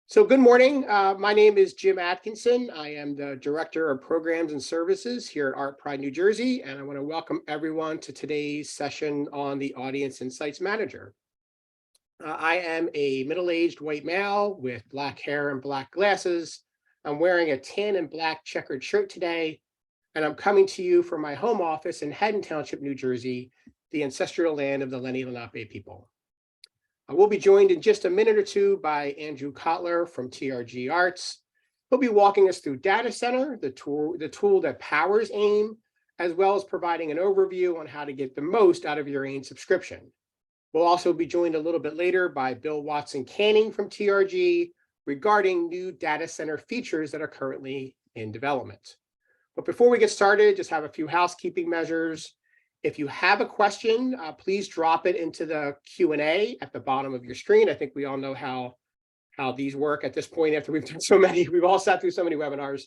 So good morning. My name is Jim Atkinson. I am the Director of Programs and Services here at ArtPride, New Jersey, and I want to welcome everyone to today's session on the Audience Insights Manager. I am a middle-aged white male with black hair and black glasses. I'm wearing a tan and black checkered shirt today, and I'm coming to you from my home office in Haddon Township, New Jersey, the ancestral land of the Lenni Lenape people. I will be joined in just a minute or two by Andrew Cotler from TRG Arts. He'll be walking us through Data Center, the tool that powers AIM, as well as providing an overview on how to get the most out of your AIM subscription. We'll also be joined a little bit later by Bill Watson Canning from TRG regarding new data center features that are currently in development. But before we get started, just have a few housekeeping measures. If you have a question, please drop it into the Q&A at the bottom of your screen. I think we all know how these work at this point after we've done so many. We've all sat through so many webinars.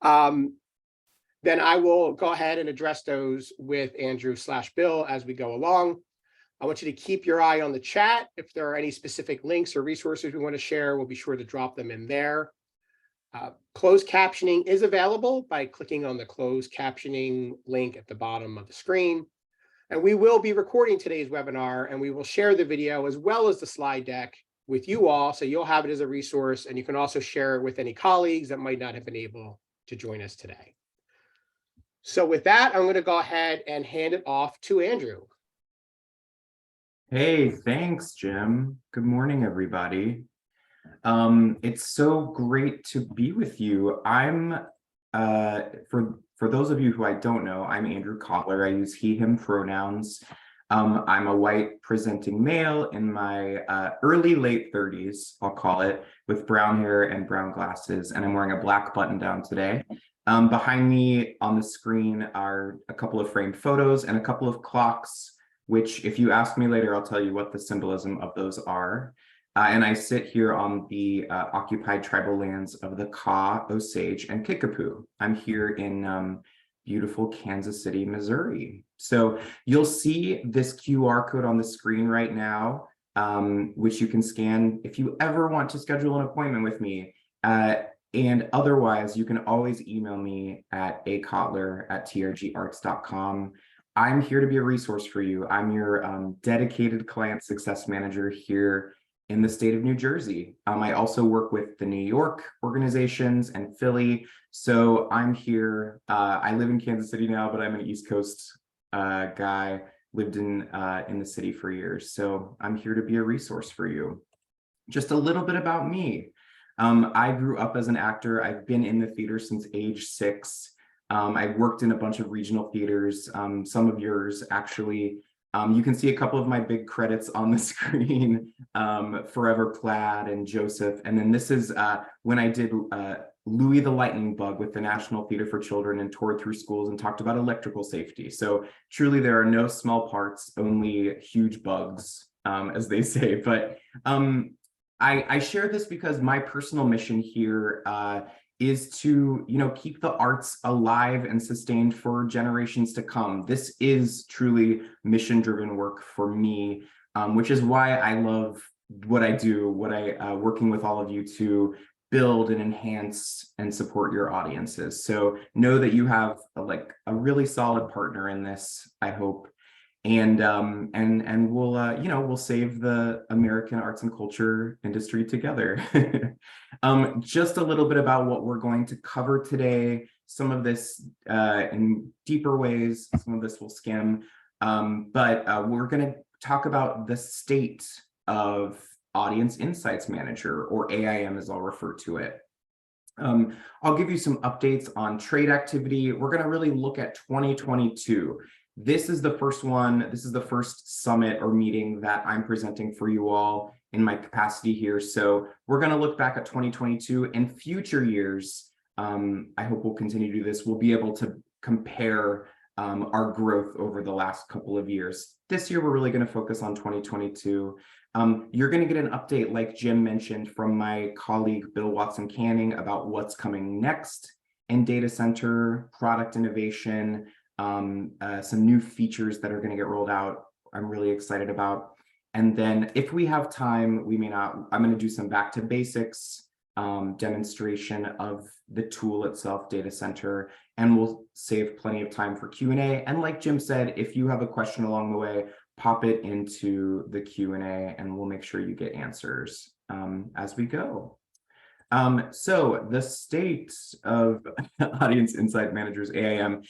Then I will go ahead and address those with Andrew/Bill as we go along. I want you to keep your eye on the chat. If there are any specific links or resources we want to share, we'll be sure to drop them in there. Closed captioning is available by clicking on the closed captioning link at the bottom of the screen. And we will be recording today's webinar, and we will share the video as well as the slide deck with you all, so you'll have it as a resource, and you can also share it with any colleagues that might not have been able to join us today. So with that, I'm going to go ahead and hand it off to Andrew. Hey, thanks, Jim. Good morning, everybody. It's so great to be with you. I'm for those of you who I don't know, I'm Andrew Cotler. I use he, him pronouns. I'm a white presenting male in my early, late 30s, I'll call it, with brown hair and brown glasses, and I'm wearing a black button down today. Behind me on the screen are a couple of framed photos and a couple of clocks, which if you ask me later, I'll tell you what the symbolism of those are. And I sit here on the occupied tribal lands of the Kaw, Osage, and Kickapoo. I'm here in beautiful Kansas City, Missouri. So you'll see this QR code on the screen right now, which you can scan if you ever want to schedule an appointment with me. And otherwise, you can always email me at acotler@trgarts.com. I'm here to be a resource for you. I'm your dedicated client success manager here in the state of New Jersey. I also work with the New York organizations and Philly. So I'm here. I live in Kansas City now, but I'm an East Coast guy, lived in the city for years. So I'm here to be a resource for you. Just a little bit about me. I grew up as an actor. I've been in the theater since age 6. I worked in a bunch of regional theaters, some of yours actually. You can see a couple of my big credits on the screen, Forever Plaid and Joseph. And then this is when I did Louis the Lightning Bug with the National Theater for Children and toured through schools and talked about electrical safety. So truly there are no small parts, only huge bugs, as they say. But I share this because my personal mission here is to, keep the arts alive and sustained for generations to come. This is truly mission-driven work for me, which is why I love what I do, working with all of you to build and enhance and support your audiences. So know that you have a really solid partner in this, I hope. And we'll save the American arts and culture industry together. Just a little bit about what we're going to cover today. Some of this in deeper ways, some of this will skim, but we're going to talk about the state of Audience Insights Manager, or AIM as I'll refer to it. I'll give you some updates on trade activity. We're going to really look at 2022. This is the first one. This is the first summit or meeting that I'm presenting for you all in my capacity here. So we're going to look back at 2022 and future years. I hope we'll continue to do this. We'll be able to compare our growth over the last couple of years. This year, we're really going to focus on 2022. You're going to get an update, like Jim mentioned, from my colleague, Bill Watson Canning, about what's coming next in data center, product innovation, some new features that are going to get rolled out. I'm really excited about. And then if we have time, I'm going to do some back to basics demonstration of the tool itself, Data Center, and we'll save plenty of time for Q&A. And like Jim said, if you have a question along the way, pop it into the Q&A and we'll make sure you get answers as we go. So the state of Audience Insight Managers, AIM.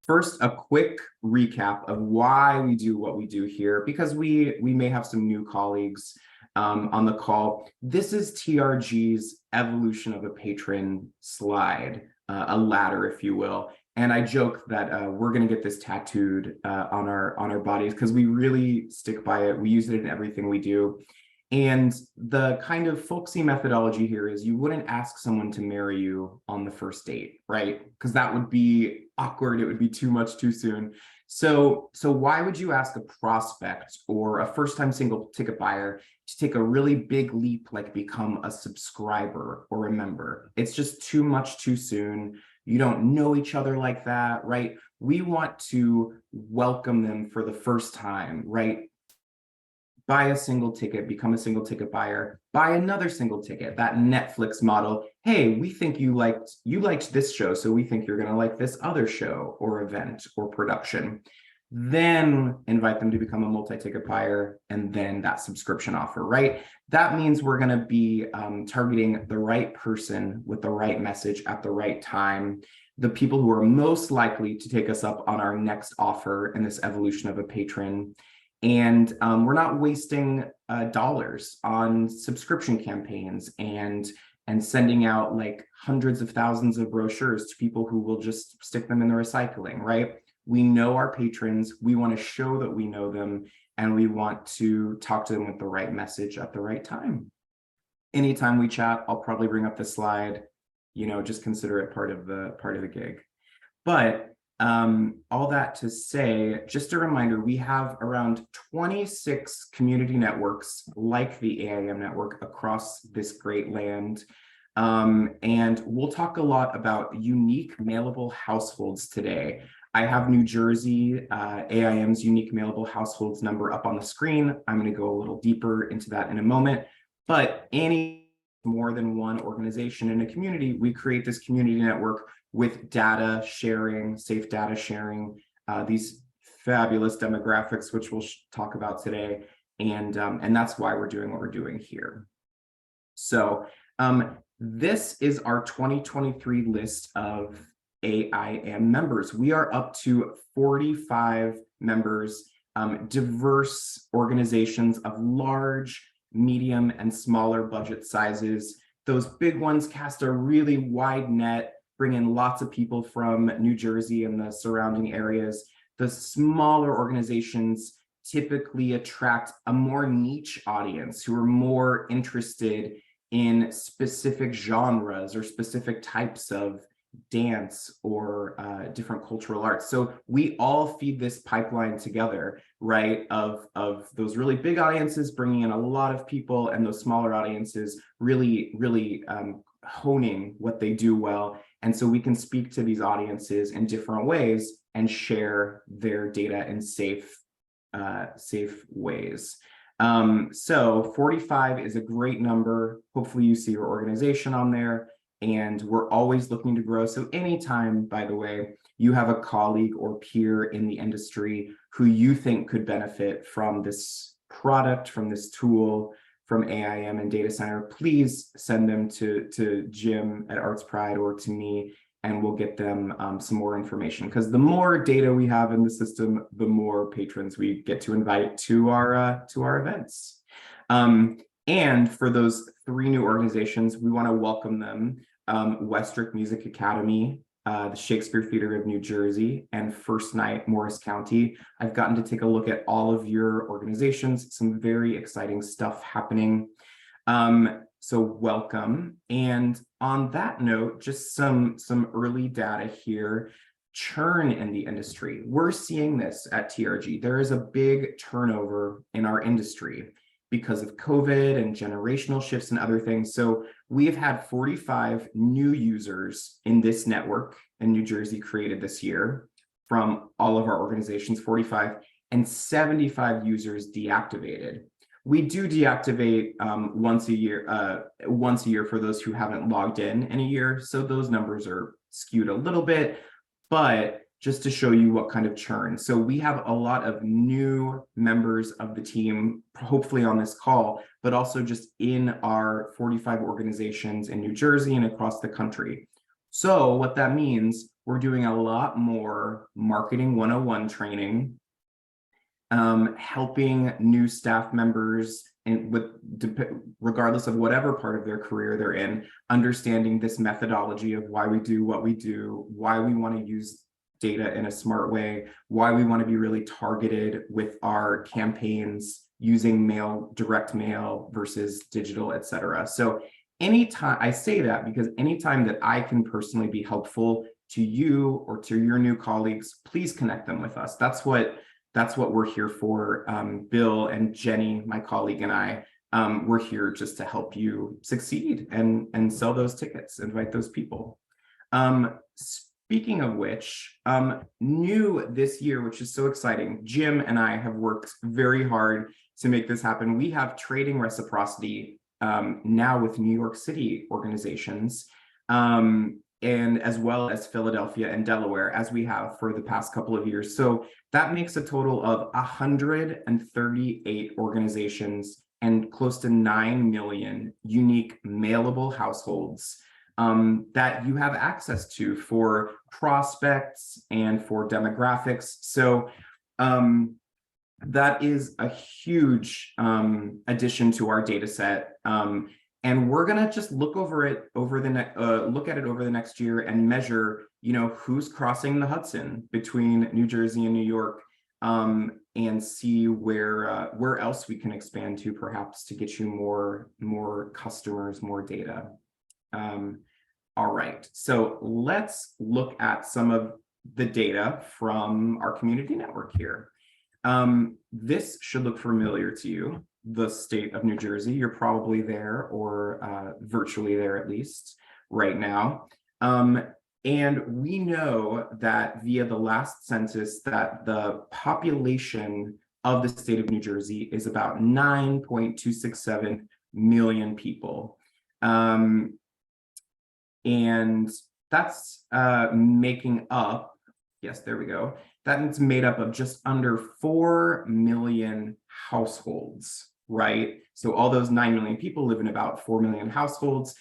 First, a quick recap of why we do what we do here, because we may have some new colleagues on the call. This is TRG's evolution of a patron slide, a ladder, if you will. And I joke that we're going to get this tattooed on our bodies because we really stick by it. We use it in everything we do. And the kind of folksy methodology here is you wouldn't ask someone to marry you on the first date, right? Because that would be awkward. It would be too much too soon. So why would you ask a prospect or a first-time single ticket buyer to take a really big leap, like become a subscriber or a member? It's just too much too soon. You don't know each other like that, right? We want to welcome them for the first time, right? Buy a single ticket, become a single ticket buyer, buy another single ticket, that Netflix model. Hey, we think you liked this show, so we think you're going to like this other show or event or production. Then invite them to become a multi-ticket buyer and then that subscription offer, right? That means we're going to be targeting the right person with the right message at the right time, the people who are most likely to take us up on our next offer in this evolution of a patron. And we're not wasting dollars on subscription campaigns and sending out like hundreds of thousands of brochures to people who will just stick them in the recycling, right? We know our patrons, we want to show that we know them, and we want to talk to them with the right message at the right time. Anytime we chat, I'll probably bring up the slide, just consider it part of the gig. But all that to say, just a reminder, we have around 26 community networks like the AIM network across this great land. And we'll talk a lot about unique mailable households today. I have New Jersey AIM's unique mailable households number up on the screen. I'm going to go a little deeper into that in a moment. But any more than one organization in a community, we create this community network with data sharing, safe data sharing, these fabulous demographics, which we'll talk about today. And that's why we're doing what we're doing here. So this is our 2023 list of AIM members. We are up to 45 members, diverse organizations of large, medium, and smaller budget sizes. Those big ones cast a really wide net, bring in lots of people from New Jersey and the surrounding areas. The smaller organizations typically attract a more niche audience who are more interested in specific genres or specific types of dance or different cultural arts. So we all feed this pipeline together, right? Of those really big audiences bringing in a lot of people, and those smaller audiences really honing what they do well. And so we can speak to these audiences in different ways and share their data in safe ways. So 45 is a great number. Hopefully you see your organization on there, and we're always looking to grow. So anytime, by the way, you have a colleague or peer in the industry who you think could benefit from this product, from this tool, from AIM and Data Center, please send them to Jim at ArtPride or to me, and we'll get them some more information. Because the more data we have in the system, the more patrons we get to invite to our events. And for those 3 new organizations, we want to welcome them: Westrick Music Academy, the Shakespeare Theater of New Jersey, and First Night Morris County. I've gotten to take a look at all of your organizations, some very exciting stuff happening. So welcome. And on that note, just some early data here. Churn in the industry. We're seeing this at TRG. There is a big turnover in our industry because of COVID and generational shifts and other things. So we've had 45 new users in this network in New Jersey created this year from all of our organizations, 45, and 75 users deactivated. We do deactivate once a year for those who haven't logged in a year. So those numbers are skewed a little bit, but just to show you what kind of churn. So we have a lot of new members of the team, hopefully on this call, but also just in our 45 organizations in New Jersey and across the country. So what that means, we're doing a lot more marketing 101 training, helping new staff members and regardless of whatever part of their career they're in, understanding this methodology of why we do what we do, why we want to use data in a smart way, why we want to be really targeted with our campaigns using direct mail versus digital, et cetera. So anytime I say that, because anytime that I can personally be helpful to you or to your new colleagues, please connect them with us. That's what we're here for. Bill and Jenny, my colleague, and I, we're here just to help you succeed and sell those tickets, invite those people. Speaking of which, new this year, which is so exciting, Jim and I have worked very hard to make this happen. We have trading reciprocity now with New York City organizations, and as well as Philadelphia and Delaware, as we have for the past couple of years. So that makes a total of 138 organizations and close to 9 million unique mailable households that you have access to for prospects and for demographics. So that is a huge addition to our data set. And we're gonna just look at it over the next year and measure, who's crossing the Hudson between New Jersey and New York, and see where else we can expand to, perhaps to get you more customers, more data. All right, so let's look at some of the data from our community network here. This should look familiar to you, the state of New Jersey. You're probably there or virtually there at least right now. And we know that via the last census that the population of the state of New Jersey is about 9.267 million people. And that's making up, yes, there we go. That's made up of just under 4 million households, right? So all those 9 million people live in about 4 million households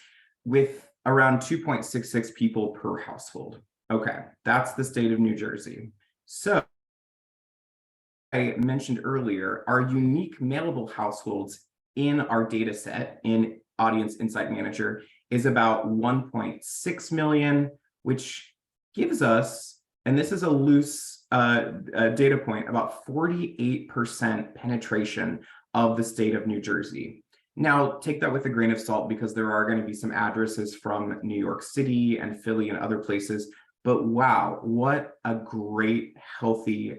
with around 2.66 people per household. Okay, that's the state of New Jersey. So I mentioned earlier, our unique mailable households in our data set in Audience Insight Manager is about 1.6 million, which gives us, and this is a loose data point, about 48% penetration of the state of New Jersey. Now, take that with a grain of salt because there are going to be some addresses from New York City and Philly and other places, but wow, what a great, healthy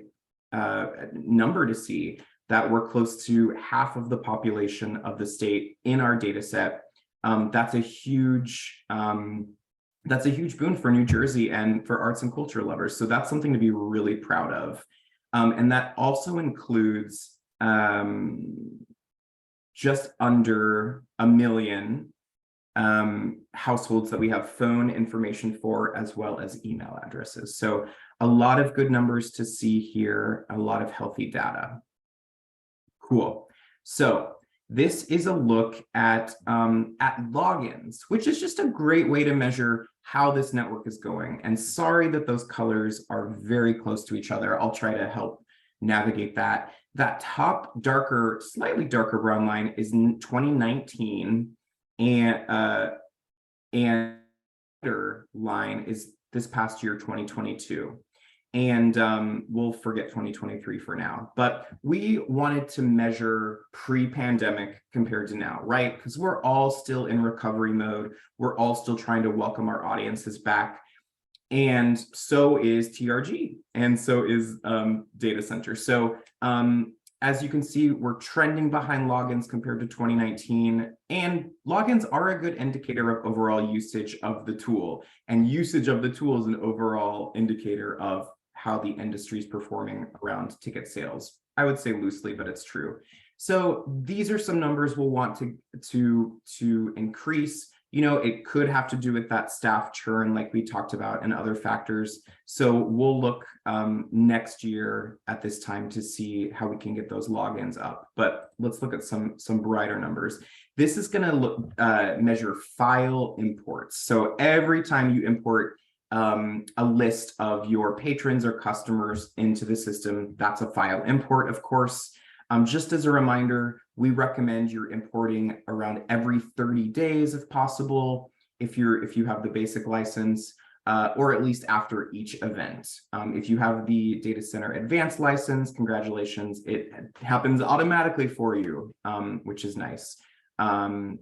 number to see that we're close to half of the population of the state in our data set. That's a huge boon for New Jersey and for arts and culture lovers. So that's something to be really proud of. And that also includes just under 1 million households that we have phone information for, as well as email addresses. So a lot of good numbers to see here, a lot of healthy data. Cool. So this is a look at logins, which is just a great way to measure how this network is going. And sorry that those colors are very close to each other. I'll try to help navigate that. That top slightly darker brown line is 2019, and other line is this past year, 2022. And we'll forget 2023 for now, but we wanted to measure pre-pandemic compared to now, right? Because we're all still in recovery mode. We're all still trying to welcome our audiences back. And so is TRG, and so is data center. So as you can see, we're trending behind logins compared to 2019, and logins are a good indicator of overall usage of the tool, and usage of the tool is an overall indicator of how the industry is performing around ticket sales. I would say loosely, but it's true. So these are some numbers we'll want to increase. It could have to do with that staff churn like we talked about and other factors. So we'll look next year at this time to see how we can get those logins up. But let's look at some brighter numbers. This is going to measure file imports. So every time you import a list of your patrons or customers into the system, that's a file import, of course. Just as a reminder, we recommend you're importing around every 30 days if possible, if you have the basic license, or at least after each event. If you have the data center advanced license, congratulations, it happens automatically for you, which is nice. And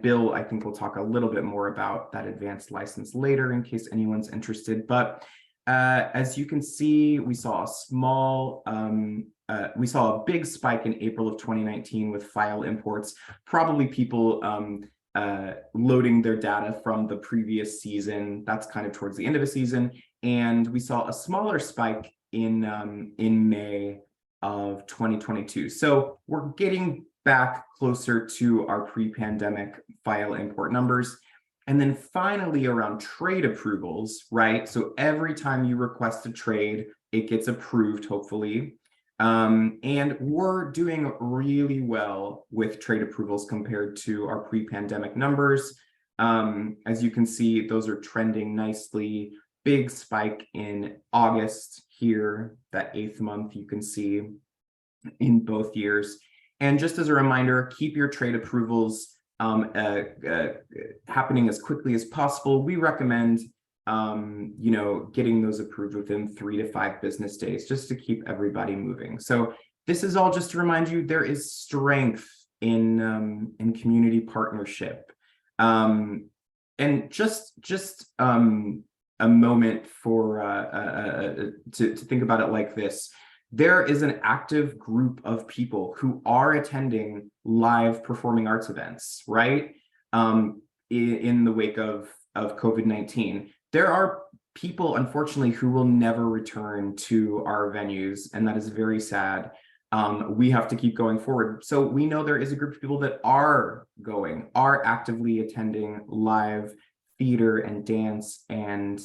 Bill, I think we'll talk a little bit more about that advanced license later in case anyone's interested. But as you can see, we saw a big spike in April of 2019 with file imports, probably people loading their data from the previous season. That's kind of towards the end of the season. And we saw a smaller spike in May of 2022. So we're getting back closer to our pre-pandemic file import numbers. And then finally around trade approvals, right? So every time you request a trade, it gets approved, hopefully. And we're doing really well with trade approvals compared to our pre-pandemic numbers. As you can see, those are trending nicely. Big spike in August here, that 8th month you can see in both years. And just as a reminder, keep your trade approvals happening as quickly as possible. We recommend getting those approved within 3 to 5 business days, just to keep everybody moving. So this is all just to remind you there is strength in community partnership. And just a moment for to think about it like this. There is an active group of people who are attending live performing arts events, right? In the wake of COVID-19. There are people, unfortunately, who will never return to our venues, and that is very sad. We have to keep going forward. So we know there is a group of people that are actively attending live theater and dance and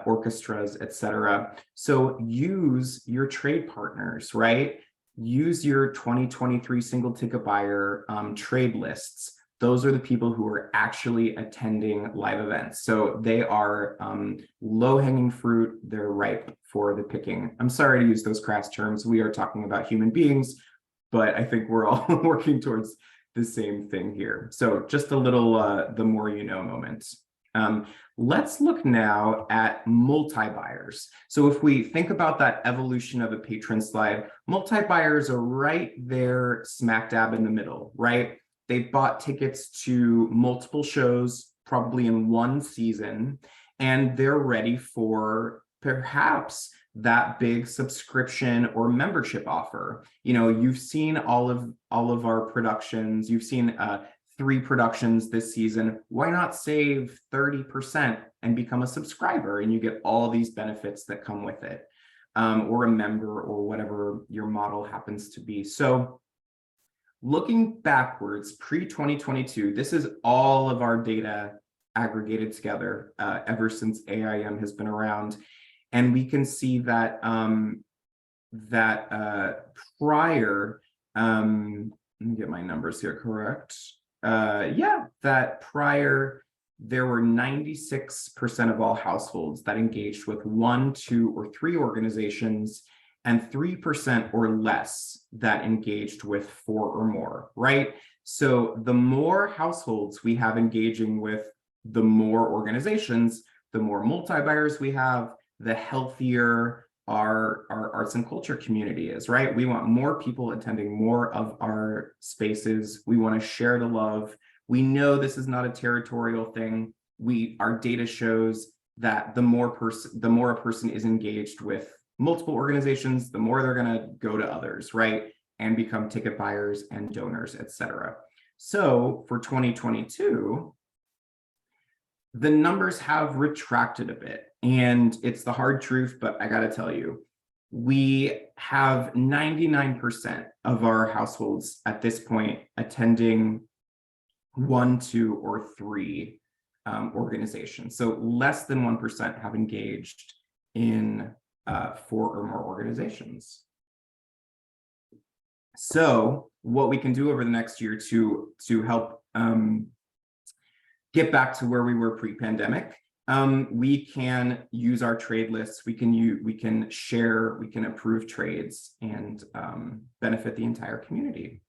orchestras, etc. So use your trade partners, right? Use your 2023 single ticket buyer trade lists. Those are the people who are actually attending live events. So they are low-hanging fruit. They're ripe for the picking. I'm sorry to use those crass terms. We are talking about human beings, but I think we're all working towards the same thing here. So just a little the more you know moment. Let's look now at multi-buyers. So if we think about that evolution of a patron slide, multi-buyers are right there smack dab in the middle, right? They've bought tickets to multiple shows, probably in one season, and they're ready for perhaps that big subscription or membership offer. You've seen all of our productions. You've seen 3 productions this season. Why not save 30% and become a subscriber, and you get all these benefits that come with it, or a member, or whatever your model happens to be. So looking backwards, pre-2022, this is all of our data aggregated together ever since AIM has been around. And we can see that prior, let me get my numbers here correct. That prior, there were 96% of all households that engaged with 1, 2, or 3 organizations, and 3% or less that engaged with 4 or more, right? So the more households we have engaging with the more organizations, the more multi-buyers we have, the healthier our arts and culture community is, right? We want more people attending more of our spaces. We want to share the love. We know this is not a territorial thing. Our data shows that the more a person is engaged with multiple organizations, the more they're going to go to others, right? And become ticket buyers and donors, etc. So for 2022, the numbers have retracted a bit, and it's the hard truth, but I got to tell you, We have 99% of our households at this point attending 1, 2, or 3 organizations. So less than 1% have engaged in 4 or more organizations. So what we can do over the next year to help get back to where we were pre-pandemic, we can use our trade lists. We can share, we can approve trades and benefit the entire community.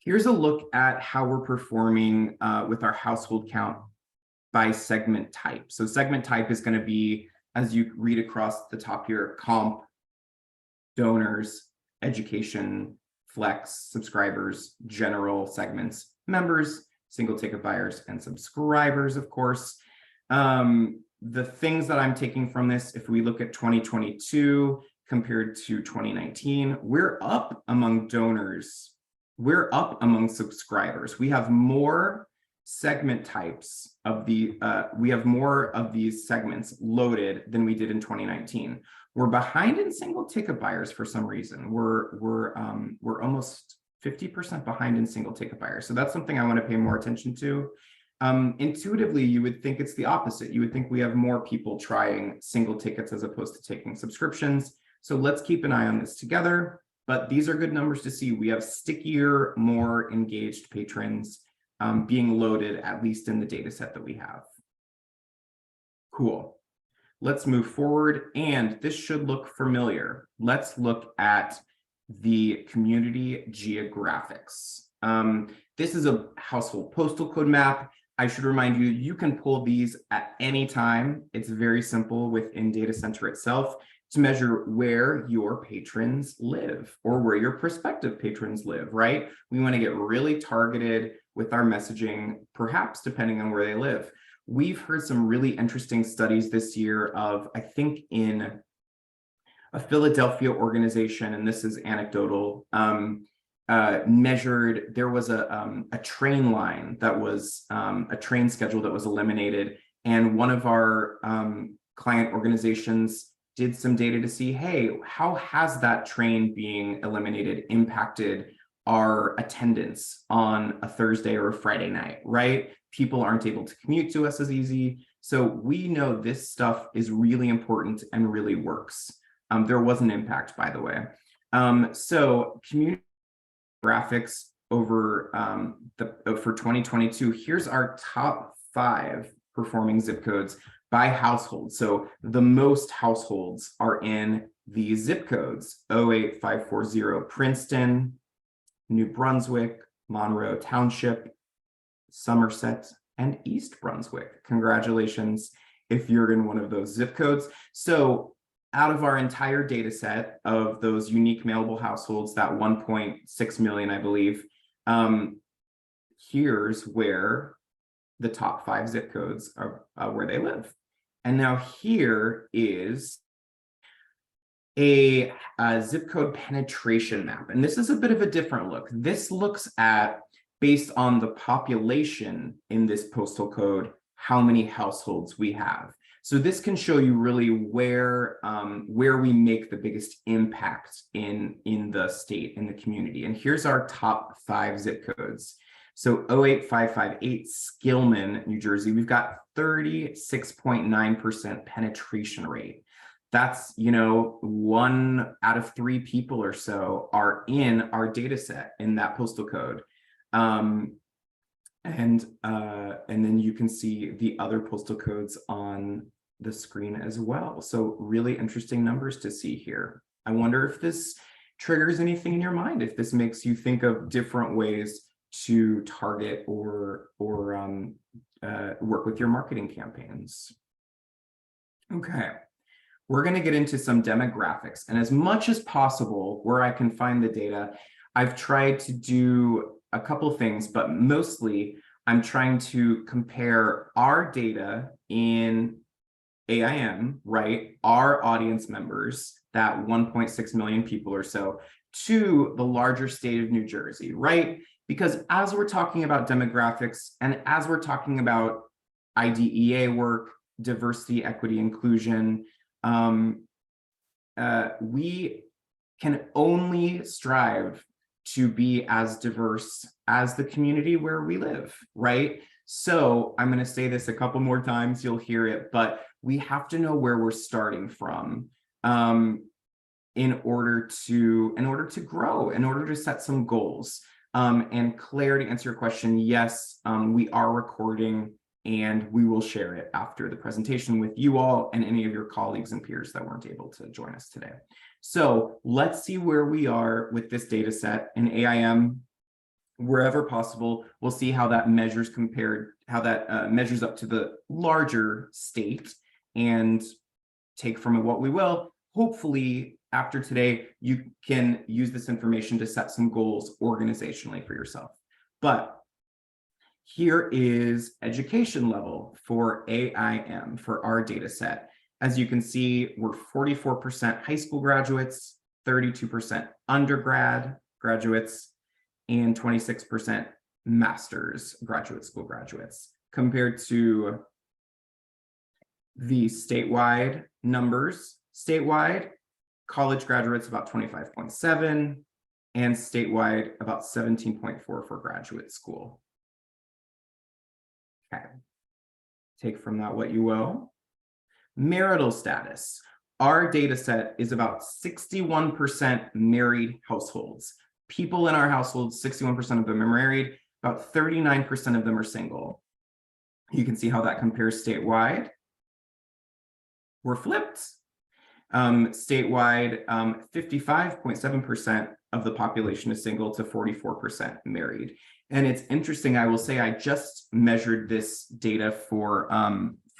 Here's a look at how we're performing with our household count by segment type. So segment type is going to be, as you read across the top here, comp, donors, education, flex, subscribers, general segments, members, single ticket buyers, and subscribers, of course. The things that I'm taking from this, if we look at 2022 compared to 2019, we're up among donors. We're up among subscribers. We have more segment types of we have more of these segments loaded than we did in 2019. We're behind in single ticket buyers for some reason. We're almost 50% behind in single ticket buyers. So that's something I want to pay more attention to. Intuitively, you would think it's the opposite. You would think we have more people trying single tickets as opposed to taking subscriptions. So let's keep an eye on this together. But these are good numbers to see. We have stickier, more engaged patrons being loaded, at least in the data set that we have. Cool. Let's move forward, and this should look familiar. Let's look at the community geographics. This is a household postal code map. I should remind you, you can pull these at any time. It's very simple within Data Center itself to measure where your patrons live or where your prospective patrons live, right? We want to get really targeted with our messaging, perhaps depending on where they live. We've heard some really interesting studies this year of, I think in a Philadelphia organization, and this is anecdotal, measured, there was a train line that was, a train schedule that was eliminated. And one of our client organizations did some data to see, hey, how has that train being eliminated impacted our attendance on a Thursday or a Friday night, right? People aren't able to commute to us as easy. So we know this stuff is really important and really works. There was an impact, by the way. So community graphics over for 2022, here's our top 5 performing zip codes by household. So the most households are in these zip codes: 08540 Princeton, New Brunswick, Monroe Township, Somerset, and East Brunswick. Congratulations if you're in one of those zip codes. So out of our entire data set of those unique mailable households, that 1.6 million, I believe, here's where the top 5 zip codes are where they live. And now here is a zip code penetration map. And this is a bit of a different look. This looks at, based on the population in this postal code, how many households we have. So this can show you really where we make the biggest impact in the state, in the community. And here's our top 5 zip codes. So 08558 Skillman, New Jersey, we've got 36.9% penetration rate. That's, 1 out of 3 people or so are in our data set in that postal code. And then you can see the other postal codes on the screen as well. So really interesting numbers to see here. I wonder if this triggers anything in your mind, if this makes you think of different ways to target or work with your marketing campaigns. Okay, we're going to get into some demographics, and as much as possible where I can find the data, I've tried to do a couple things, but mostly I'm trying to compare our data in AIM, right, our audience members, that 1.6 million people or so, to the larger state of New Jersey, right? Because as we're talking about demographics and as we're talking about IDEA work, diversity, equity, inclusion, we can only strive to be as diverse as the community where we live, right? So I'm going to say this a couple more times, you'll hear it, but we have to know where we're starting from in order to grow, in order to set some goals. And Claire, to answer your question, yes, we are recording and we will share it after the presentation with you all and any of your colleagues and peers that weren't able to join us today. So let's see where we are with this data set in AIM. Wherever possible, we'll see how that measures measures up to the larger state and take from it what we will. Hopefully, after today, you can use this information to set some goals organizationally for yourself. But here is education level for AIM for our data set. As you can see, we're 44% high school graduates, 32% undergrad graduates, and 26% master's graduate school graduates, compared to the statewide numbers. Statewide, college graduates about 25.7, and statewide about 17.4 for graduate school. Okay, take from that what you will. Marital status. Our data set is about 61% married households. People in our households, 61% of them are married, about 39% of them are single. You can see how that compares statewide. We're flipped. Statewide, 55.7% of the population is single to 44% married. And it's interesting, I will say, I just measured this data for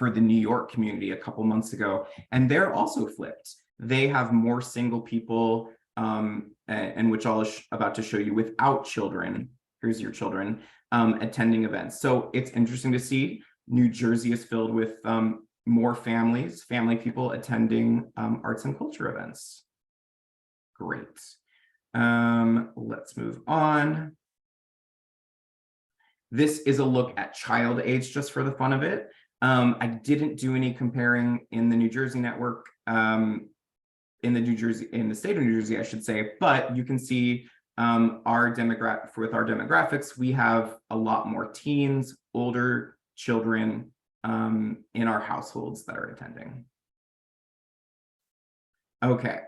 the New York community a couple months ago, and they're also flipped. They have more single people, and which I'll about to show you, without children. Here's your children attending events. So it's interesting to see New Jersey is filled with more family people attending arts and culture events. Great. Let's move on. This is a look at child age just for the fun of it. I didn't do any comparing in the New Jersey network, in the state of New Jersey, I should say, but you can see with our demographics, we have a lot more teens, older children in our households that are attending. Okay,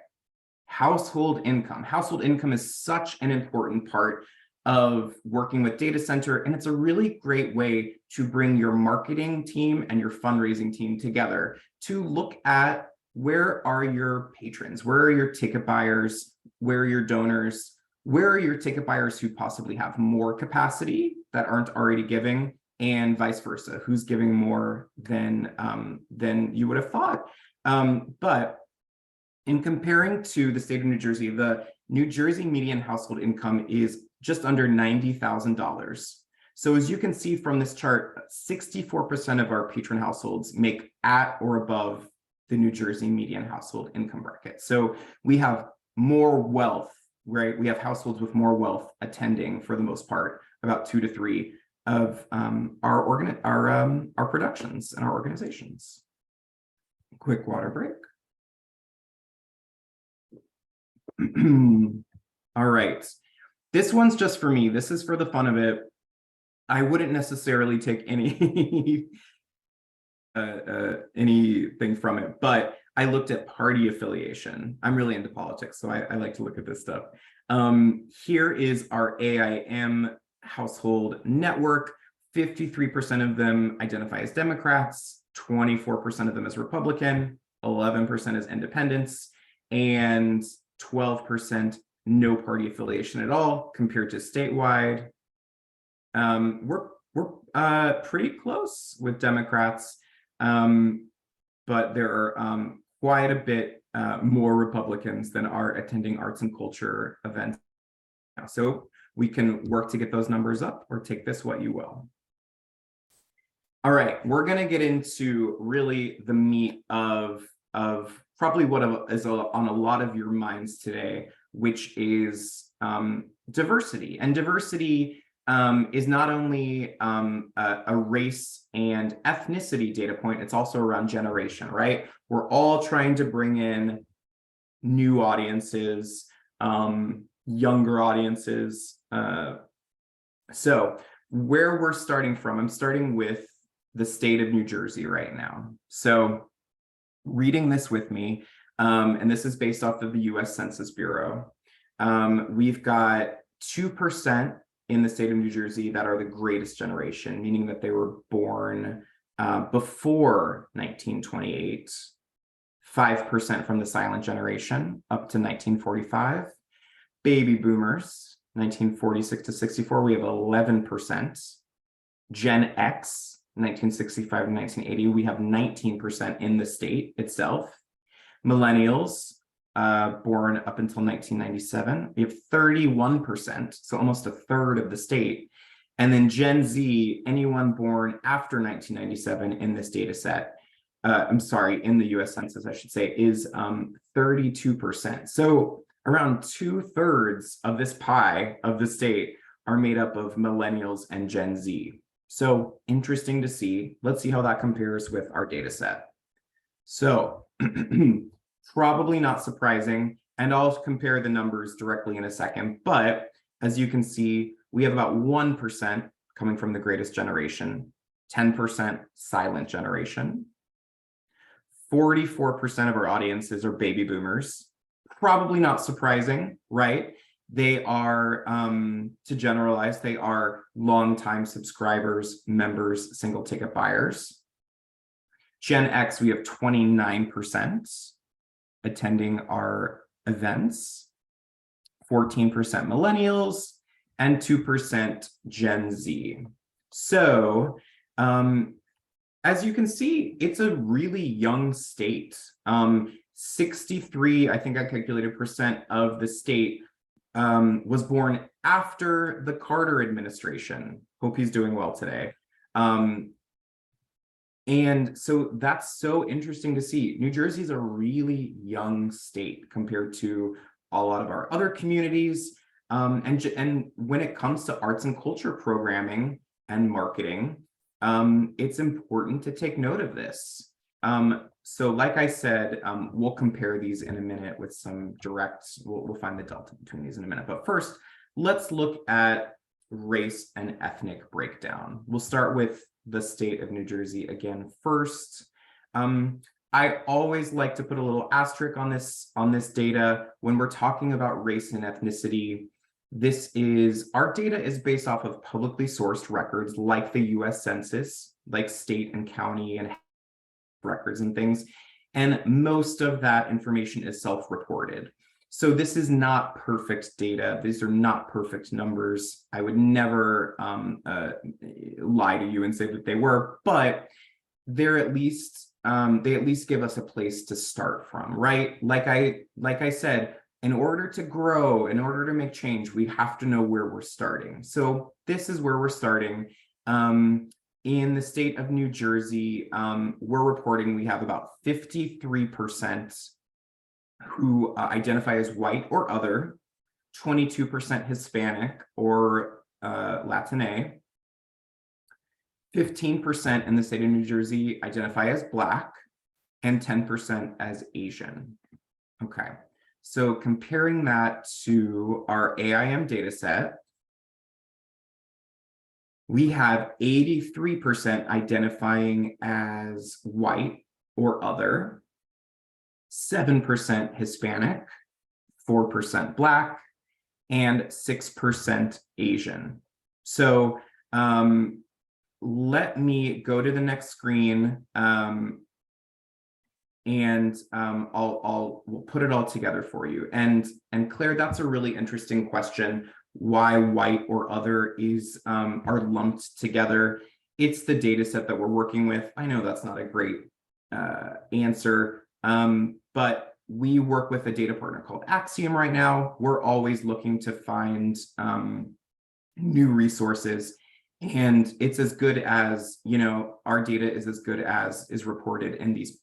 household income. Household income is such an important part of working with data center, and it's a really great way to bring your marketing team and your fundraising team together to look at where are your patrons, where are your ticket buyers, where are your donors, where are your ticket buyers who possibly have more capacity that aren't already giving, and vice versa, who's giving more than you would have thought. But in comparing to the state of New Jersey, the New Jersey median household income is just under $90,000. So as you can see from this chart, 64% of our patron households make at or above the New Jersey median household income bracket. So we have more wealth, right? We have households with more wealth attending, for the most part, about 2 to 3 of our productions and our organizations. Quick water break. All right. This one's just for me. This is for the fun of it. I wouldn't necessarily take any anything from it, but I looked at party affiliation. I'm really into politics, so I like to look at this stuff. Here is our AIM household network. 53% of them identify as Democrats, 24% of them as Republican, 11% as independents, and 12% no party affiliation at all, compared to statewide. We're pretty close with Democrats, but there are quite a bit more Republicans than are attending arts and culture events now. So we can work to get those numbers up, or take this what you will. All right, we're going to get into really the meat of probably what is on a lot of your minds today, which is diversity. And diversity is not only a race and ethnicity data point, it's also around generation, right? We're all trying to bring in new audiences, younger audiences. So where we're starting from, I'm starting with the state of New Jersey right now. So reading this with me, and this is based off of the US Census Bureau. We've got 2% in the state of New Jersey that are the greatest generation, meaning that they were born before 1928, 5% from the silent generation up to 1945. Baby boomers, 1946 to 64, we have 11%. Gen X, 1965 to 1980, we have 19% in the state itself. Millennials, born up until 1997, we have 31%, so almost a third of the state. And then Gen Z, anyone born after 1997 in this data set, in the US Census, I should say, is 32%. So around 2/3 of this pie of the state are made up of millennials and Gen Z. So interesting to see. Let's see how that compares with our data set. So probably not surprising, and I'll compare the numbers directly in a second, but as you can see, we have about 1% coming from the greatest generation, 10% silent generation. 44% of our audiences are baby boomers. Probably not surprising, right? They are, to generalize, they are longtime subscribers, members, single ticket buyers. Gen X, we have 29% attending our events, 14% millennials, and 2% Gen Z. So, as you can see, it's a really young state. 63, I think I calculated, percent of the state was born after the Carter administration. Hope he's doing well today. And so that's so interesting to see. New Jersey is a really young state compared to a lot of our other communities. And when it comes to arts and culture programming and marketing, it's important to take note of this. So like I said, we'll compare these in a minute with some we'll find the delta between these in a minute. But first, let's look at race and ethnic breakdown. We'll start with the state of New Jersey again first. I always like to put a little asterisk on this data when we're talking about race and ethnicity. Our data is based off of publicly sourced records like the US Census, like state and county and records and things. And most of that information is self-reported. So this is not perfect data. These are not perfect numbers. I would never lie to you and say that they were, but they're at least they at least give us a place to start from, right? Like I said, in order to grow, in order to make change, we have to know where we're starting. So this is where we're starting. In the state of New Jersey, we're reporting we have about 53% who identify as white or other, 22% Hispanic or Latine, 15% in the state of New Jersey identify as Black, and 10% as Asian. Okay, so comparing that to our AIM data set, we have 83% identifying as white or other, 7% Hispanic, 4% Black, and 6% Asian. So let me go to the next screen and we'll put it all together for you. And Claire, that's a really interesting question. Why white or other are lumped together? It's the data set that we're working with. I know that's not a great answer, but we work with a data partner called Axiom right now. We're always looking to find new resources, and it's as good as, our data is as good as is reported in these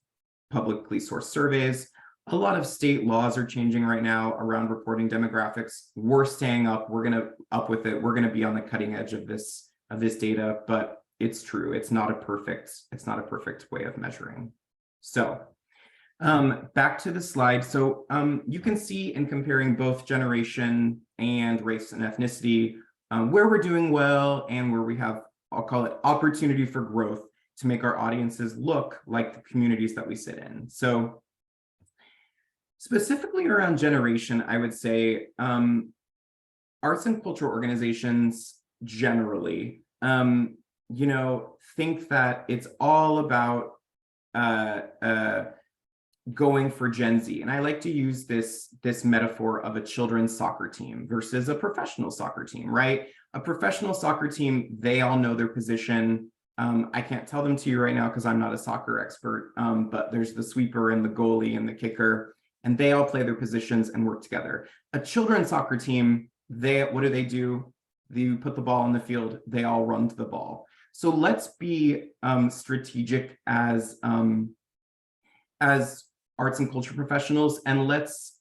publicly sourced surveys. A lot of state laws are changing right now around reporting demographics. We're staying up. We're going to up with it. We're going to be on the cutting edge of this data, but it's true. It's not a perfect way of measuring. So Back to the slide. So you can see in comparing both generation and race and ethnicity, where we're doing well and where we have, I'll call it opportunity for growth to make our audiences look like the communities that we sit in. So specifically around generation, I would say arts and culture organizations generally, think that it's all about going for Gen Z. And I like to use this metaphor of a children's soccer team versus a professional soccer team, right? A professional soccer team, they all know their position. I can't tell them to you right now because I'm not a soccer expert, but there's the sweeper and the goalie and the kicker, and they all play their positions and work together. A children's soccer team, what do? You put the ball on the field, they all run to the ball. So let's be strategic as arts and culture professionals, and let's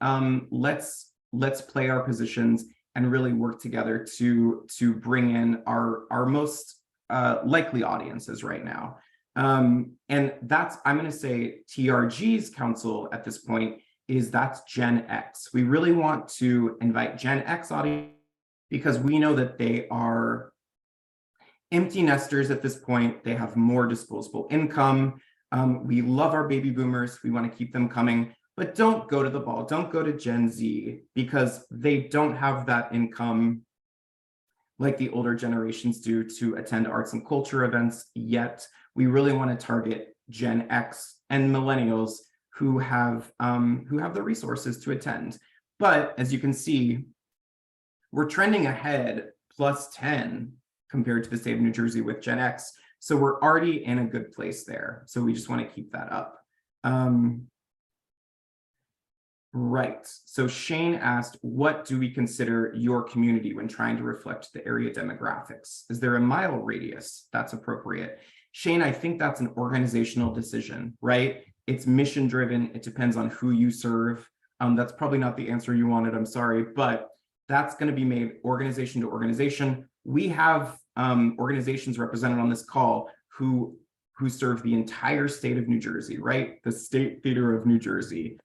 play our positions and really work together to bring in our most likely audiences right now. And that's, I'm going to say, TRG's counsel at this point is that's Gen X. We really want to invite Gen X audience because we know that they are empty nesters at this point. They have more disposable income. We love our baby boomers. We want to keep them coming, but don't go to the ball. Don't go to Gen Z because they don't have that income like the older generations do to attend arts and culture events yet. We really want to target Gen X and millennials who have the resources to attend. But as you can see, we're trending ahead +10 compared to the state of New Jersey with Gen X. So we're already in a good place there. So we just want to keep that up. Right. So Shane asked, what do we consider your community when trying to reflect the area demographics? Is there a mile radius that's appropriate? Shane, I think that's an organizational decision, right? It's mission driven. It depends on who you serve. That's probably not the answer you wanted. I'm sorry, but that's going to be made organization to organization. We have organizations represented on this call who serve the entire state of New Jersey, right? The State Theater of New Jersey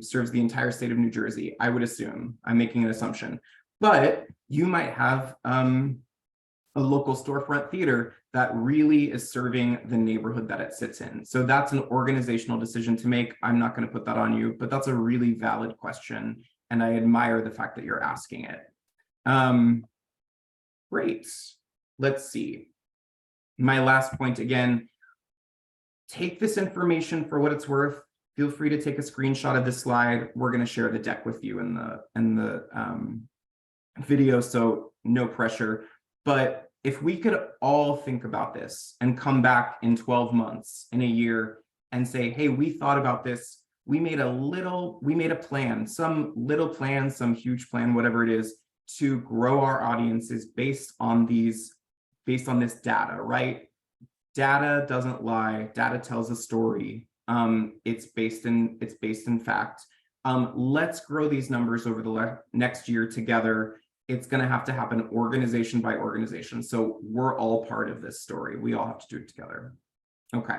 serves the entire state of New Jersey, I would assume. I'm making an assumption. But you might have a local storefront theater that really is serving the neighborhood that it sits in. So that's an organizational decision to make. I'm not going to put that on you, but that's a really valid question. And I admire the fact that you're asking it. Great. Let's see. My last point again, take this information for what it's worth. Feel free to take a screenshot of this slide. We're going to share the deck with you in the video, so no pressure. But if we could all think about this and come back in 12 months, in a year, and say, hey, we thought about this. We made a plan, some little plan, some huge plan, whatever it is, to grow our audiences based on this data, right? Data doesn't lie. Data tells a story. It's based in fact. Let's grow these numbers over the next year together. It's going to have to happen organization by organization. So we're all part of this story. We all have to do it together. Okay.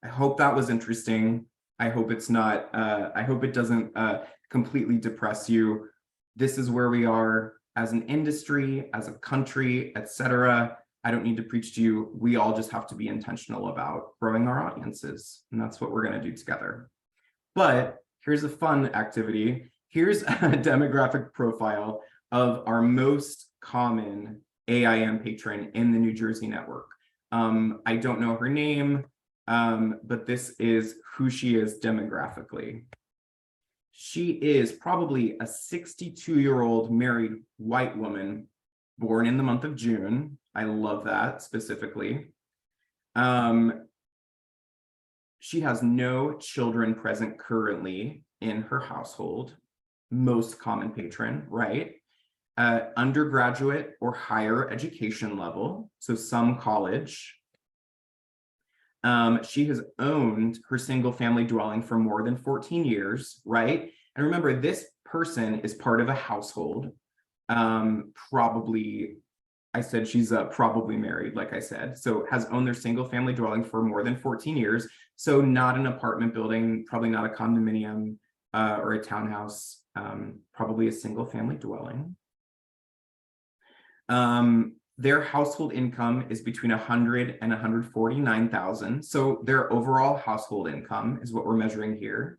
I hope that was interesting. I hope it's not, I hope it doesn't completely depress you. This is where we are as an industry, as a country, etc. I don't need to preach to you. We all just have to be intentional about growing our audiences. And that's what we're going to do together. But here's a fun activity. Here's a demographic profile of our most common AIM patron in the New Jersey network. I don't know her name, but this is who she is demographically. She is probably a 62-year-old married white woman born in the month of June. I love that specifically. She has no children present currently in her household. Most common patron, right? Undergraduate or higher education level, so some college. She has owned her single family dwelling for more than 14 years, right? And remember, this person is part of a household, probably I said she's probably married, like I said. So has owned their single family dwelling for more than 14 years. So not an apartment building, probably not a condominium or a townhouse, probably a single family dwelling. Their household income is between 100 and 149,000. So their overall household income is what we're measuring here.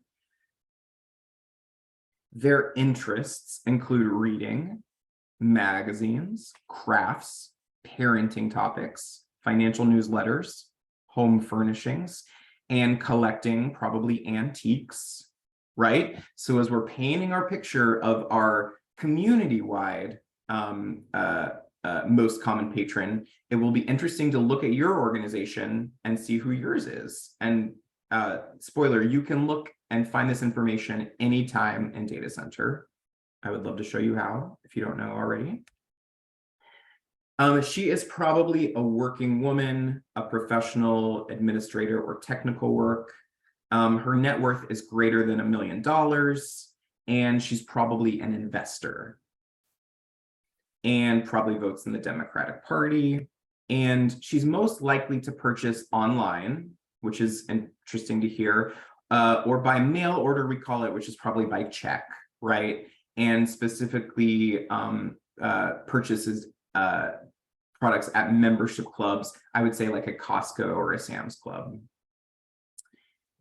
Their interests include reading, magazines, crafts, parenting topics, financial newsletters, home furnishings, and collecting probably antiques, right? So as we're painting our picture of our community-wide most common patron, it will be interesting to look at your organization and see who yours is. And spoiler, you can look and find this information anytime in Data Center. I would love to show you how, if you don't know already. She is probably a working woman, a professional administrator or technical work. Her net worth is greater than $1 million, and she's probably an investor and probably votes in the Democratic Party. And she's most likely to purchase online, which is interesting to hear, or by mail order, we call it, which is probably by check, right? And specifically purchases products at membership clubs, I would say like a Costco or a Sam's Club.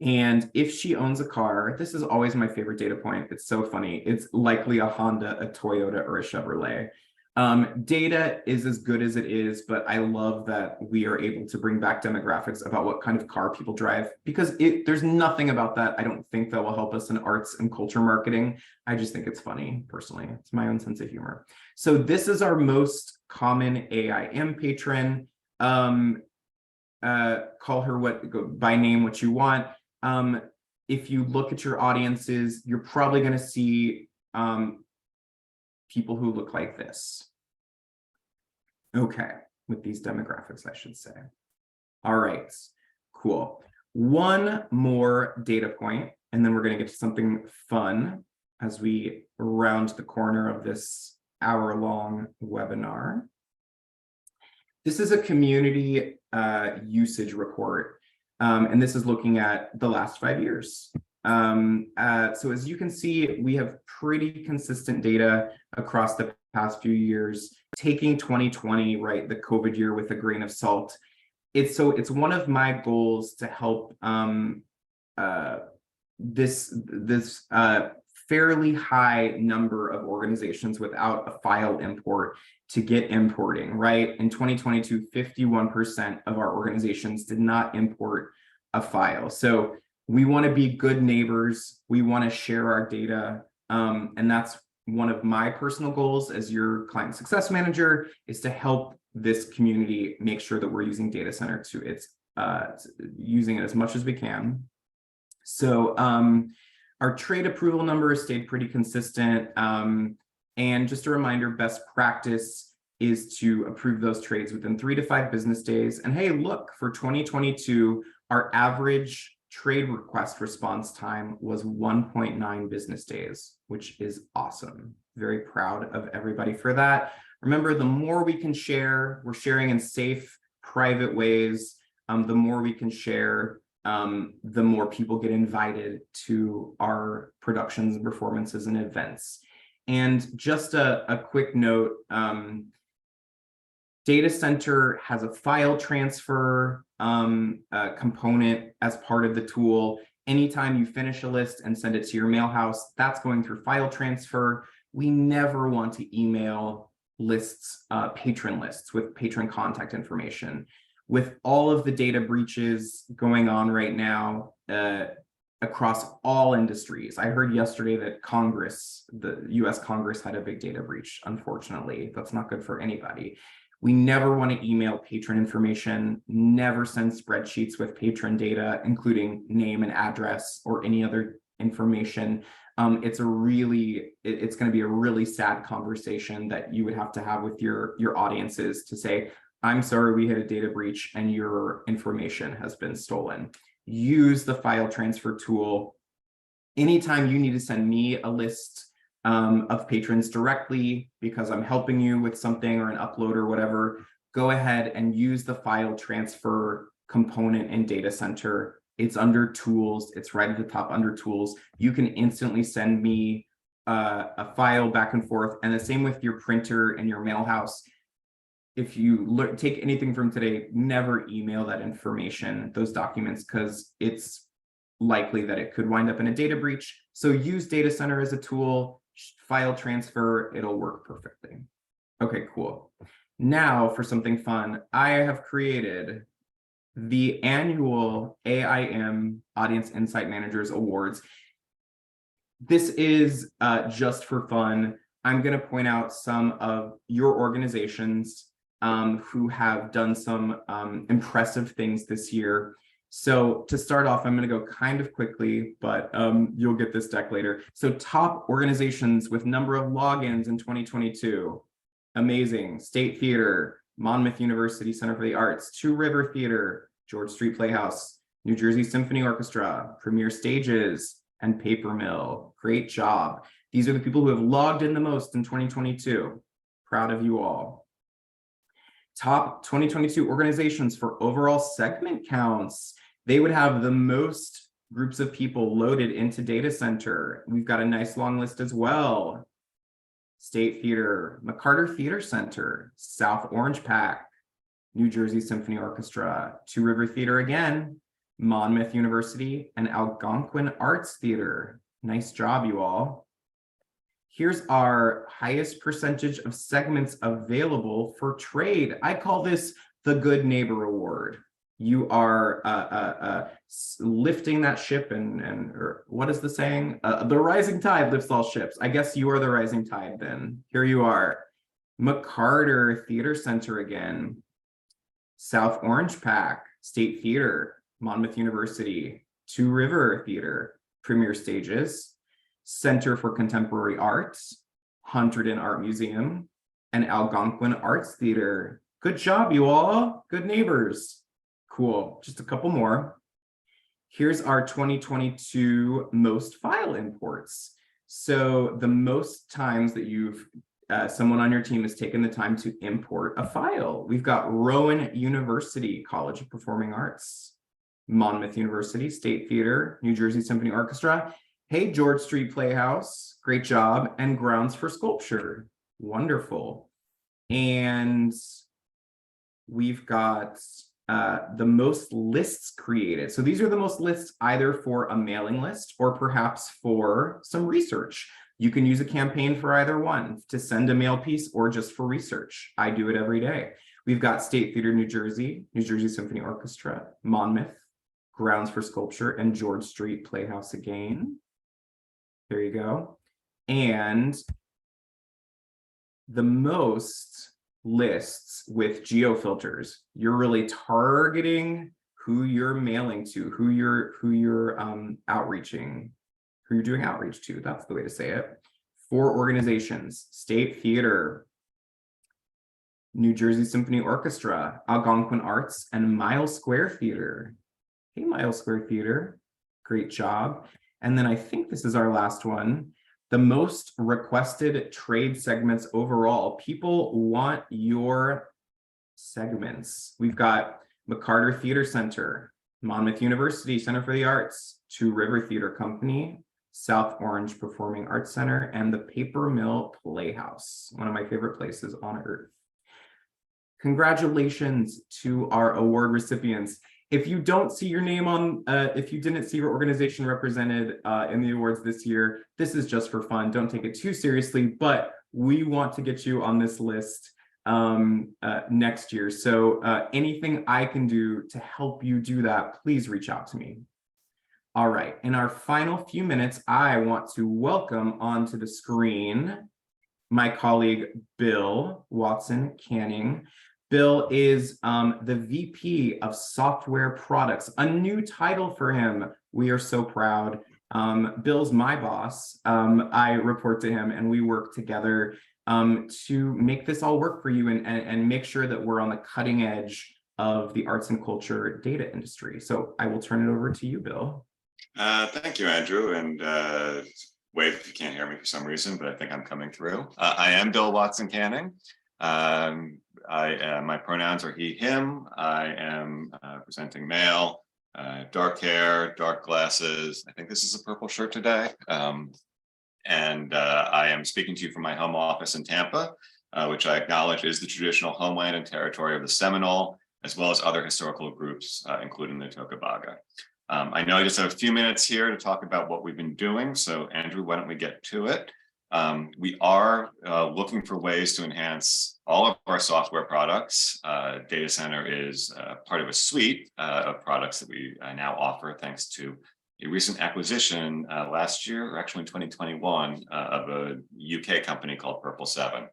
And if she owns a car, this is always my favorite data point. It's so funny. It's likely a Honda, a Toyota, or a Chevrolet. Data is as good as it is, but I love that we are able to bring back demographics about what kind of car people drive, because there's nothing about that I don't think that will help us in arts and culture marketing. I just think it's funny, personally. It's my own sense of humor. So this is our most common AIM patron. Call her by name what you want. If you look at your audiences, you're probably going to see people who look like this. Okay, with these demographics, I should say. All right, cool. One more data point, and then we're going to get to something fun as we round the corner of this hour-long webinar. This is a community usage report, and this is looking at the last 5 years. So as you can see, we have pretty consistent data across the past few years, taking 2020, right, the COVID year, with a grain of salt. It's one of my goals to help this fairly high number of organizations without a file import to get importing, right? In 2022, 51% of our organizations did not import a file. So we want to be good neighbors. We want to share our data. And that's one of my personal goals as your client success manager, is to help this community make sure that we're using Data Center to its using it as much as we can. So our trade approval number stayed pretty consistent. And just a reminder, best practice is to approve those trades within 3 to 5 business days. And hey, look, for 2022, our average trade request response time was 1.9 business days, which is awesome. Very proud of everybody for that. Remember, the more we can share, we're sharing in safe, private ways. The more we can share, the more people get invited to our productions and performances and events. And just a quick note, Data Center has a file transfer component as part of the tool. Anytime you finish a list and send it to your mailhouse, that's going through file transfer. We never want to email lists, patron lists with patron contact information. With all of the data breaches going on right now across all industries, I heard yesterday that Congress, the US Congress, had a big data breach. Unfortunately, that's not good for anybody. We never want to email patron information, never send spreadsheets with patron data, including name and address or any other information. It's going to be a really sad conversation that you would have to have with your audiences to say, I'm sorry, we had a data breach and your information has been stolen. Use the file transfer tool. Anytime you need to send me a list of patrons directly because I'm helping you with something or an upload or whatever, go ahead and use the file transfer component in Data Center. It's under tools. It's right at the top under tools. You can instantly send me a file back and forth. And the same with your printer and your mail house. If you take anything from today, never email that information, those documents, because it's likely that it could wind up in a data breach. So use Data Center as a tool, file transfer, it'll work perfectly. Okay, cool. Now for something fun, I have created the annual AIM Audience Insight Managers Awards. This is just for fun. I'm going to point out some of your organizations who have done some impressive things this year. So to start off, I'm going to go kind of quickly, but you'll get this deck later. So top organizations with number of logins in 2022. Amazing. State Theater, Monmouth University Center for the Arts, Two River Theater, George Street Playhouse, New Jersey Symphony Orchestra, Premier Stages, and Paper Mill. Great job. These are the people who have logged in the most in 2022. Proud of you all. Top 2022 organizations for overall segment counts. They would have the most groups of people loaded into Data Center. We've got a nice long list as well. State Theater, McCarter Theater Center, South Orange PAC, New Jersey Symphony Orchestra, Two River Theater again, Monmouth University, and Algonquin Arts Theater. Nice job, you all. Here's our highest percentage of segments available for trade. I call this the Good Neighbor Award. You are lifting that ship or what is the saying? The rising tide lifts all ships. I guess you are the rising tide then. Here you are. McCarter Theater Center again. South Orange PAC, State Theater, Monmouth University, Two River Theater, Premier Stages, Center for Contemporary Arts, Hunterdon Art Museum, and Algonquin Arts Theater. Good job, you all. Good neighbors. Cool. Just a couple more. Here's our 2022 most file imports. So the most times that someone on your team has taken the time to import a file. We've got Rowan University College of Performing Arts, Monmouth University State Theater, New Jersey Symphony Orchestra, Hey George Street Playhouse, great job, and Grounds for Sculpture, wonderful. And we've got the most lists created. So these are the most lists either for a mailing list or perhaps for some research. You can use a campaign for either one, to send a mail piece or just for research. I do it every day. We've got State Theater New Jersey, New Jersey Symphony Orchestra, Monmouth, Grounds for Sculpture, and George Street Playhouse again. There you go. And the most lists with geofilters. You're really targeting who you're mailing to, who you're outreaching, who you're doing outreach to. That's the way to say it. 4 organizations: State Theater, New Jersey Symphony Orchestra, Algonquin Arts, and Mile Square Theater. Hey, Mile Square Theater, great job. And then I think this is our last one. The most requested trade segments overall. People want your segments. We've got McCarter Theater Center, Monmouth University Center for the Arts, Two River Theater Company, South Orange Performing Arts Center, and the Paper Mill Playhouse, one of my favorite places on earth. Congratulations to our award recipients. If you don't see your name on, if you didn't see your organization represented in the awards this year, this is just for fun. Don't take it too seriously, but we want to get you on this list next year. So anything I can do to help you do that, please reach out to me. All right, in our final few minutes, I want to welcome onto the screen my colleague, Bill Watson Canning. Bill is the VP of Software Products, a new title for him. We are so proud. Bill's my boss. I report to him and we work together to make this all work for you and make sure that we're on the cutting edge of the arts and culture data industry. So I will turn it over to you, Bill. Thank you, Andrew, and wave if you can't hear me for some reason, but I think I'm coming through. I am Bill Watson Canning. My pronouns are he, him. I am presenting male, dark hair, dark glasses. I think this is a purple shirt today. And I am speaking to you from my home office in Tampa, which I acknowledge is the traditional homeland and territory of the Seminole, as well as other historical groups, including the Tocobaga. I know I just have a few minutes here to talk about what we've been doing. So Andrew, why don't we get to it? We are looking for ways to enhance all of our software products. Data Center is part of a suite of products that we now offer thanks to a recent acquisition last year, or actually in 2021, of a UK company called Purple 7.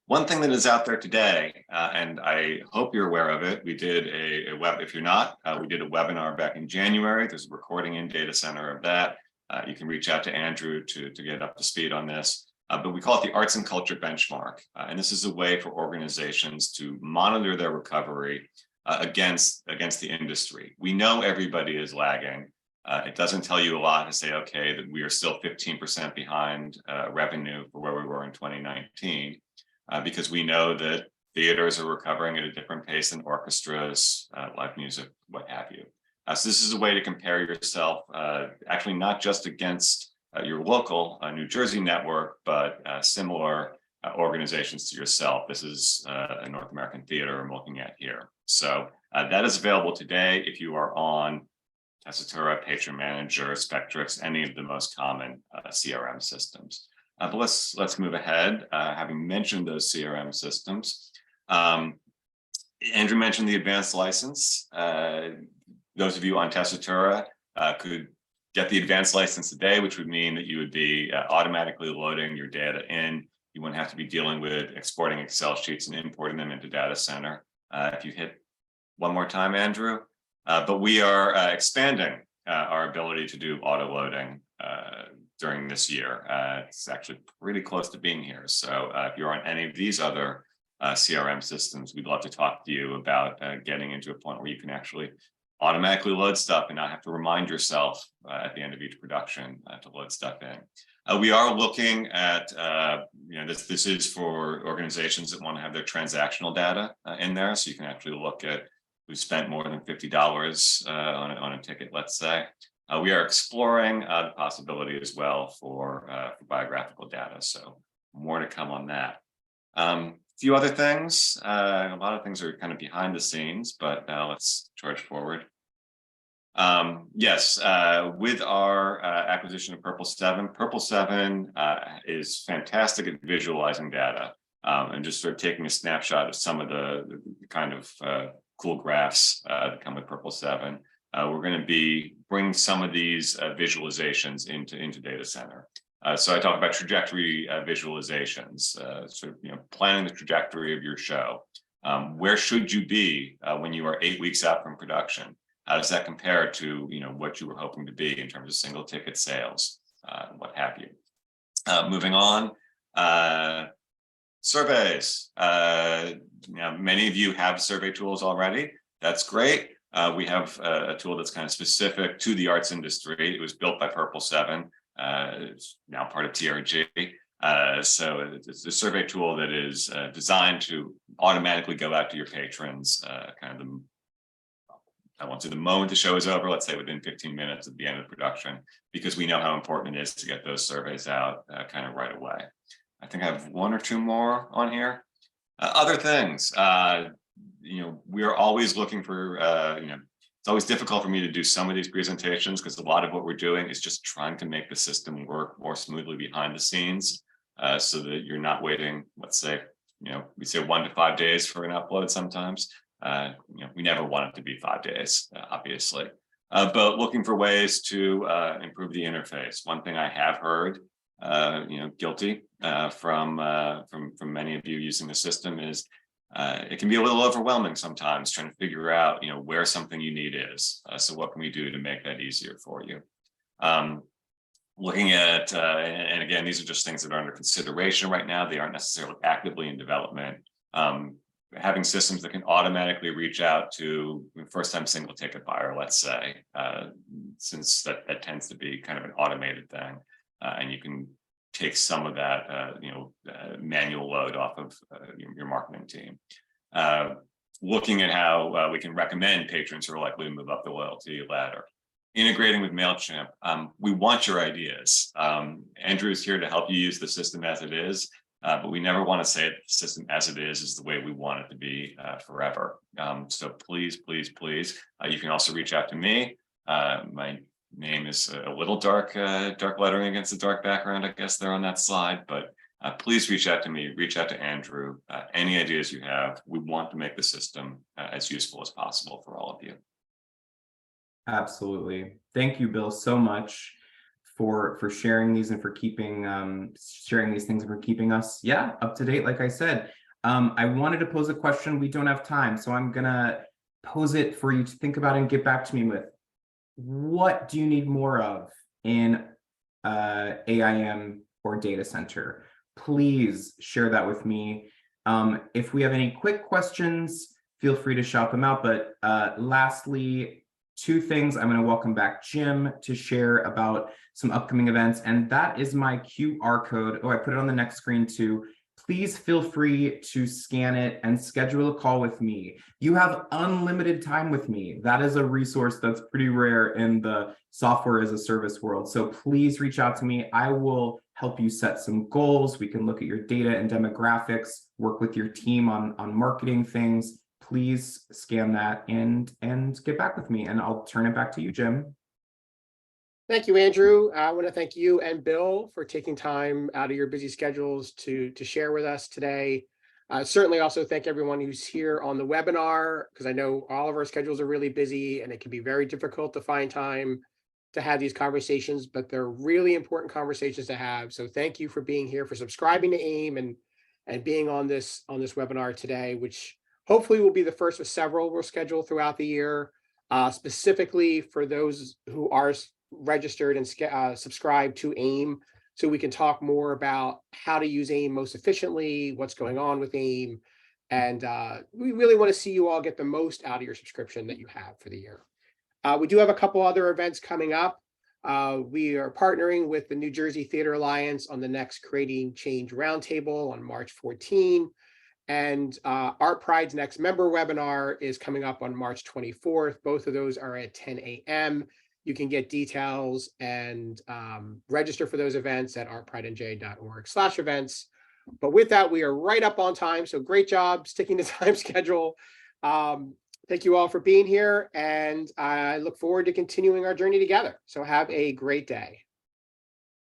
One thing that is out there today, and I hope you're aware of it, we did a web, if you're not, we did a webinar back in January. There's a recording in Data Center of that. You can reach out to Andrew to get up to speed on this. But we call it the Arts and Culture Benchmark. And this is a way for organizations to monitor their recovery against the industry. We know everybody is lagging. It doesn't tell you a lot to say, okay, that we are still 15% behind revenue for where we were in 2019. Because we know that theaters are recovering at a different pace than orchestras, live music, what have you. So this is a way to compare yourself, actually not just against your local New Jersey network, but similar organizations to yourself. This is a North American theater I'm looking at here. So that is available today if you are on Tessitura, Patron Manager, Spectrix, any of the most common CRM systems. But let's move ahead. Having mentioned those CRM systems, Andrew mentioned the advanced license. Those of you on Tessitura could get the advanced license today, which would mean that you would be automatically loading your data in. You wouldn't have to be dealing with exporting Excel sheets and importing them into Data Center. If you hit one more time, Andrew. But we are expanding our ability to do auto loading during this year. It's actually pretty close to being here. So if you're on any of these other CRM systems, we'd love to talk to you about getting into a point where you can actually automatically load stuff and not have to remind yourself at the end of each production to load stuff in. We are looking at, this is for organizations that want to have their transactional data in there. So you can actually look at who spent more than $50 on a ticket, let's say. We are exploring the possibility as well for biographical data. So more to come on that. A few other things. A lot of things are kind of behind the scenes, but let's charge forward. Yes, with our acquisition of Purple 7 is fantastic at visualizing data and just sort of taking a snapshot of some of the kind of cool graphs that come with Purple 7. We're going to be bringing some of these visualizations into Data Center. So I talk about trajectory visualizations, sort of planning the trajectory of your show. Where should you be when you are 8 weeks out from production? How does that compare to what you were hoping to be in terms of single ticket sales, what have you? Moving on, surveys. Many of you have survey tools already. That's great. We have a tool that's kind of specific to the arts industry. It was built by Purple 7. It's now part of TRG. So it's a survey tool that is designed to automatically go out to your patrons, the moment the show is over, let's say within 15 minutes at the end of the production, because we know how important it is to get those surveys out kind of right away. I think I have one or two more on here. Other things, we are always looking for, it's always difficult for me to do some of these presentations because a lot of what we're doing is just trying to make the system work more smoothly behind the scenes so that you're not waiting, let's say, we say 1 to 5 days for an upload sometimes. We never want it to be 5 days, obviously, but looking for ways to improve the interface. One thing I have heard, guilty from many of you using the system is it can be a little overwhelming sometimes trying to figure out, where something you need is. So what can we do to make that easier for you? Looking at, and again, these are just things that are under consideration right now. They aren't necessarily actively in development. Having systems that can automatically reach out to first-time single ticket buyer, let's say, since that tends to be kind of an automated thing. and you can take some of that manual load off of your marketing team. Looking at how we can recommend patrons who are likely to move up the loyalty ladder. Integrating with MailChimp, we want your ideas. Andrew is here to help you use the system as it is, but we never want to say that the system as it is the way we want it to be forever. So please, please, please, you can also reach out to me. My name is a little dark lettering against a dark background, I guess they're on that slide, but please reach out to me, reach out to Andrew. Any ideas you have, we want to make the system as useful as possible for all of you. Absolutely. Thank you, Bill, so much for sharing these and for keeping sharing these things and for keeping us up to date. Like I said, I wanted to pose a question. We don't have time, so I'm gonna pose it for you to think about and get back to me with. What do you need more of in AIM or data center? Please share that with me. If we have any quick questions, feel free to shout them out. But lastly, two things. I'm going to welcome back Jim to share about some upcoming events, and that is my QR code. Oh, I put it on the next screen too. Please feel free to scan it and schedule a call with me. You have unlimited time with me. That is a resource that's pretty rare in the software as a service world. So please reach out to me. I will help you set some goals. We can look at your data and demographics, work with your team on marketing things. Please scan that and get back with me, and I'll turn it back to you, Jim. Thank you, Andrew. I want to thank you and Bill for taking time out of your busy schedules to share with us today. Certainly also thank everyone who's here on the webinar, because I know all of our schedules are really busy and it can be very difficult to find time to have these conversations, but they're really important conversations to have. So thank you for being here, for subscribing to AIM and being on this webinar today, which hopefully will be the first of several we'll schedule throughout the year, specifically for those who are registered and subscribed to AIM, so we can talk more about how to use AIM most efficiently, what's going on with AIM, and we really want to see you all get the most out of your subscription that you have for the year. We do have a couple other events coming up. We are partnering with the New Jersey Theater Alliance on the next Creating Change Roundtable on March 14. And ArtPride's next member webinar is coming up on March 24th. Both of those are at 10 a.m. You can get details and register for those events at artpridenj.org/events. But with that, we are right up on time. So great job sticking to time schedule. Thank you all for being here, and I look forward to continuing our journey together. So have a great day.